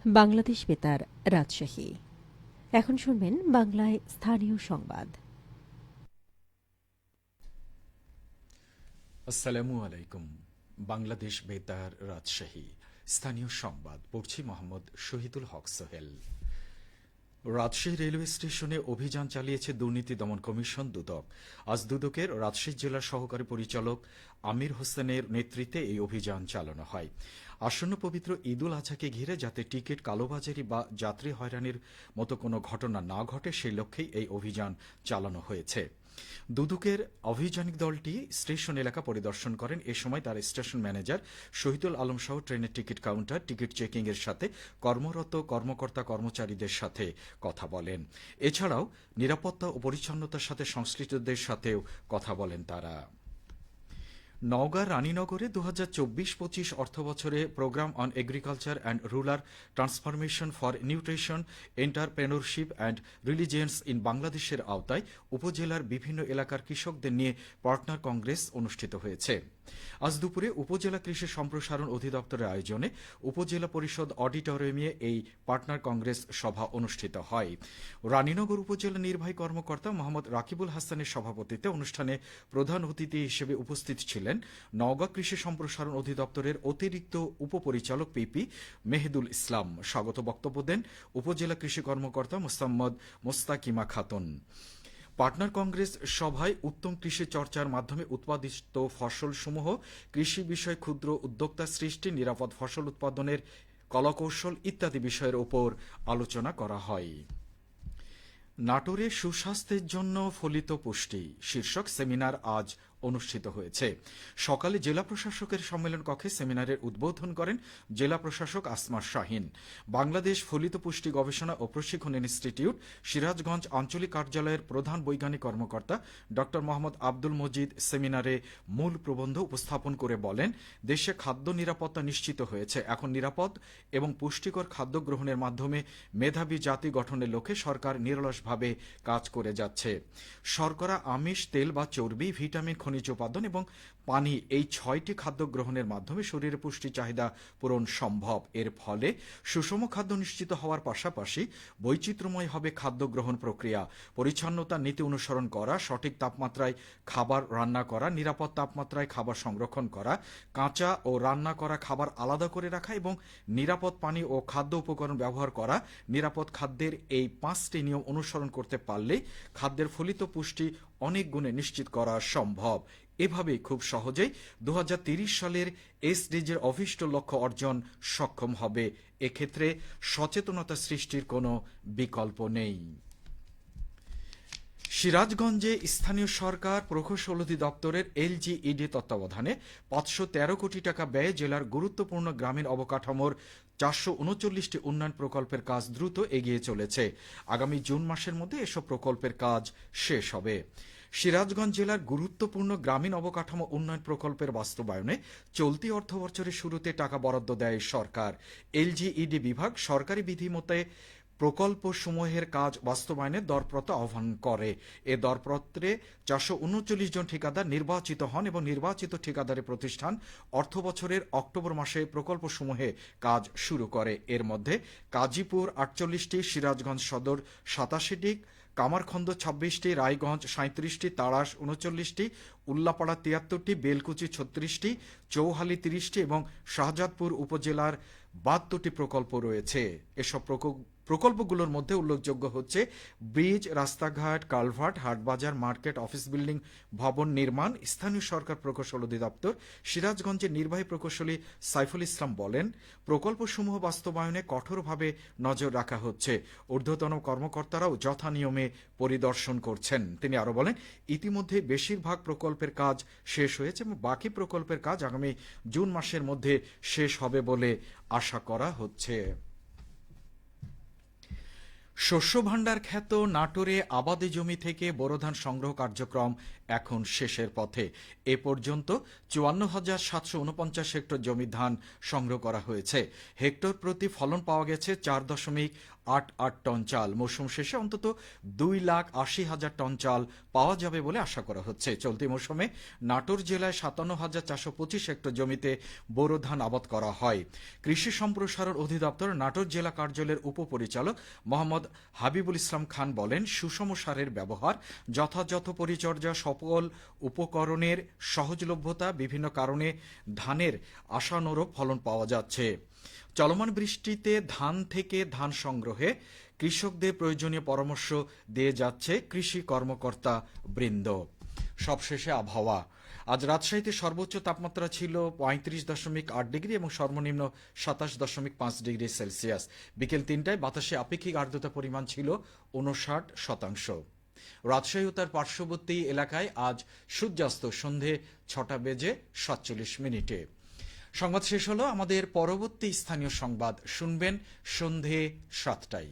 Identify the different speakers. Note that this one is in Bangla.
Speaker 1: বাংলাদেশ বেতার রাজশাহী। এখন শুনবেন বাংলায় স্থানীয় সংবাদ।
Speaker 2: আসসালামু আলাইকুম। বাংলাদেশ বেতার রাজশাহী স্থানীয় সংবাদ পড়ছি মোহাম্মদ শহীদুল হক সোহেল। রাজশাহী রেলওয়ে স্টেশনে অভিযান চালিয়েছে দুর্নীতি দমন কমিশন দুদক। আজ দুদকের রাজশাহী জেলার সহকারী পরিচালক আমির হোসেনের নেতৃত্বে এই অভিযান চালানো হয়। আসন্ন পবিত্র ঈদুল আজহাকে ঘিরে যাতে টিকিট কালোবাজারি বা যাত্রী হয়রানির মতো কোনো ঘটনা না ঘটে সেই লক্ষ্যেই এই অভিযান চালানো হয়েছে। দুদকের অভিযানিক দলটি স্টেশন এলাকা পরিদর্শন করেন। এ সময় তার স্টেশন ম্যানেজার শহীদুল আলম সহ ট্রেনের টিকিট কাউন্টার, টিকিট চেকিং এর সাথে কর্মরত কর্মকর্তা কর্মচারীদের সাথে কথা বলেন। এছাড়াও নিরাপত্তা ও পরিচ্ছন্নতার সাথে সংশ্লিষ্টদের সাথেও কথা বলেন তারা। নওগাঁ রানীনগরে 2024-25 অর্থবছরে programme on agriculture and rural transformation for nutrition entrepreneurship and resilience in বাংলাদেশের আওতায় উপজেলার বিভিন্ন এলাকার কৃষকদের নিয়ে পার্টনার কংগ্রেস অনুষ্ঠিত হয়েছে। আজ দুপুরে উপজেলা কৃষি সম্প্রসারণ অধিদপ্তরের আয়োজনে উপজেলা পরিষদ অডিটোরিয়ামে এই পার্টনার কংগ্রেস সভা অনুষ্ঠিত হয়। রানীনগর উপজেলা নির্বাহী কর্মকর্তা মোহাম্মদ রাকিবুল হাসানের সভাপতিত্বে অনুষ্ঠানে প্রধান অতিথি হিসেবে উপস্থিত ছিলেন নওগাঁ কৃষি সম্প্রসারণ অধিদপ্তরের অতিরিক্ত উপপরিচালক পিপি মেহেদুল ইসলাম। স্বাগত বক্তব্য দেন উপজেলা কৃষি কর্মকর্তা মোসাম্মদ মোস্তাকিমা খাতুন। পার্টনার কংগ্রেস সভায় উত্তম কৃষি চর্চার মাধ্যমে উৎপাদিত ফসলসমূহ, কৃষি বিষয় ক্ষুদ্র উদ্যোক্তা সৃষ্টি, নিরাপদ ফসল উৎপাদনের কলাকৌশল ইত্যাদি বিষয়ের উপর আলোচনা করা হয়। নাটোরে সুস্বাস্থ্যের জন্য ফলিত পুষ্টি শীর্ষক সেমিনার আজ অনুষ্ঠিত হয়েছে। সকালে জেলা প্রশাসকের সম্মেলন কক্ষে সেমিনারের উদ্বোধন করেন জেলা প্রশাসক আসমা শাহিন। বাংলাদেশ ফলিত পুষ্টি গবেষণা ও প্রশিক্ষণ ইনস্টিটিউট সিরাজগঞ্জ আঞ্চলিক কার্যালয়ের প্রধান বৈজ্ঞানিক কর্মকর্তা ড মোহাম্মদ আব্দুল মজিদ সেমিনারে মূল প্রবন্ধ উপস্থাপন করে বলেন, দেশে খাদ্য নিরাপত্তা নিশ্চিত হয়েছে। এখন নিরাপদ এবং পুষ্টিকর খাদ্য গ্রহণের মাধ্যমে মেধাবী জাতি গঠনের লক্ষ্যে সরকার নিরলসভাবে কাজ করে যাচ্ছে। শর্করা, আমিষ, তেল বা চর্বি, ভিটামিন, খনিজ উপাদান এবং পানি, এই 6টি খাদ্য গ্রহণের মাধ্যমে শরীরের পুষ্টি চাহিদা পূরণ সম্ভব। এর ফলে সুষম খাদ্য নিশ্চিত হওয়ার পাশাপাশি বৈচিত্র্যময় হবে খাদ্য গ্রহণ প্রক্রিয়া। পরিচ্ছন্নতার নীতি অনুসরণ করা, সঠিক তাপমাত্রায় খাবার রান্না করা, নিরাপদ তাপমাত্রায় খাবার সংরক্ষণ করা, কাঁচা ও রান্না করা খাবার আলাদা করে রাখা এবং নিরাপদ পানি ও খাদ্য উপকরণ ব্যবহার করা, নিরাপদ খাদ্যের এই 5টি নিয়ম অনুসরণ করতে পারলেই খাদ্যের ফলিত পুষ্টি অনেক গুণে নিশ্চিত করা সম্ভব। এভাবেই খুব সহজেই 2030 সালের এসডিজির অভিষ্ট লক্ষ্য অর্জন সক্ষম হবে। এক্ষেত্রে সচেতনতা সৃষ্টির কোনো বিকল্প নেই। সিরাজগঞ্জে স্থানীয় সরকার প্রকৌশল অধিদপ্তরের এলজিইডি তত্ত্বাবধানে 513 কোটি টাকা ব্যয়ে জেলার গুরুত্বপূর্ণ গ্রামীণ অবকাঠামোর 439টি উন্নয়ন প্রকল্পের কাজ দ্রুত এগিয়ে চলেছে। আগামী জুন মাসের মধ্যে এসব প্রকল্পের কাজ শেষ হবে। সিরাজগঞ্জ জেলার গুরুত্বপূর্ণ গ্রামীণ অবকাঠামো উন্নয়ন প্রকল্পের বাস্তবায়নে চলতি অর্থবছরের শুরুতে টাকা বরাদ্দ দেয় সরকার। এলজিইডি বিভাগ সরকারি বিধি মতে প্রকল্পসমূহের কাজ বাস্তবায়নের দরপত্র আহ্বান করে। এ দরপত্রে 439 জন ঠিকাদার নির্বাচিত হন এবং নির্বাচিত ঠিকাদারি প্রতিষ্ঠান অর্থবছরের অক্টোবর মাসে প্রকল্পসমূহে কাজ শুরু করে। এর মধ্যে কাজীপুর 48টি, সিরাজগঞ্জ সদর 87টি, কামারখন্দ 26টি, রায়গঞ্জ 37টি, তাড়াশ 39টি, উল্লাপাড়া 73টি, বেলকুচি 36টি, চৌহালি 30টি এবং শাহজাদপুর উপজেলার 72টি প্রকল্প রয়েছে। এসব প্রকল্পগুলোর মধ্যে উল্লেখযোগ্য হচ্ছে ব্রিজ, রাস্তাঘাট, কালভার্ট, হাটবাজার, মার্কেট, অফিস বিল্ডিং, ভবন নির্মাণ। স্থানীয় সরকার প্রকৌশল অধিদপ্তর সিরাজগঞ্জের নির্বাহী প্রকৌশলী সাইফুল ইসলাম বলেন, প্রকল্পসমূহ বাস্তবায়নে কঠোরভাবে নজর রাখা হচ্ছে। ঊর্ধ্বতন কর্মকর্তারাও যথানিয়মে পরিদর্শন করছেন। তিনি আরো বলেন, ইতিমধ্যে বেশিরভাগ প্রকল্পের কাজ শেষ হয়েছে এবং বাকি প্রকল্পের কাজ আগামী জুন মাসের মধ্যে শেষ হবে বলে আশা করা হচ্ছে। শস্য ভাণ্ডার খ্যাত নাটোরে আবাদি জমি থেকে বোরো ধান সংগ্রহ কার্যক্রম এখন শেষের পথে। এ পর্যন্ত 54,749 হেক্টর জমি ধান সংগ্রহ করা হয়েছে। হেক্টর প্রতি ফলন পাওয়া গেছে 4.88 টন চাল। মৌসুম শেষে অন্তত 2,80,000 টন চাল পাওয়া যাবে বলে আশা করা হচ্ছে। চলতি মৌসুমে নাটোর জেলায় 57,425 হেক্টর জমিতে বোরো ধান আবাদ করা হয়। কৃষি সম্প্রসারণ অধিদপ্তর নাটোর জেলা কার্যালয়ের উপপরিচালক মোহাম্মদ হাবিবুল ইসলাম খান বলেন, সুষম সারের ব্যবহার, যথাযথ পরিচর্যা, সকল উপকরণের সহজলভ্যতা বিভিন্ন কারণে ধানের আশানুরূপ ফলন পাওয়া যাচ্ছে। চলমান বৃষ্টিতে ধান থেকে ধান সংগ্রহে কৃষকদের প্রয়োজনীয় পরামর্শ দিয়ে যাচ্ছে কৃষি কর্মকর্তা বৃন্দ। সবশেষে আবহাওয়া। আজ রাজশাহীতে সর্বোচ্চ তাপমাত্রা ছিল 35.8 ডিগ্রি এবং সর্বনিম্ন 27.5 ডিগ্রি সেলসিয়াস। বিকেল 3টায় বাতাসে আপেক্ষিক আর্দ্রতা পরিমাণ ছিল 59%। রাজশাহী ও তার পার্শ্ববর্তী এলাকায় আজ সূর্যাস্ত সন্ধে 6:47। সংবাদ শেষ হলো। আমাদের পরবর্তী স্থানীয় সংবাদ শুনবেন সন্ধে 7টায়।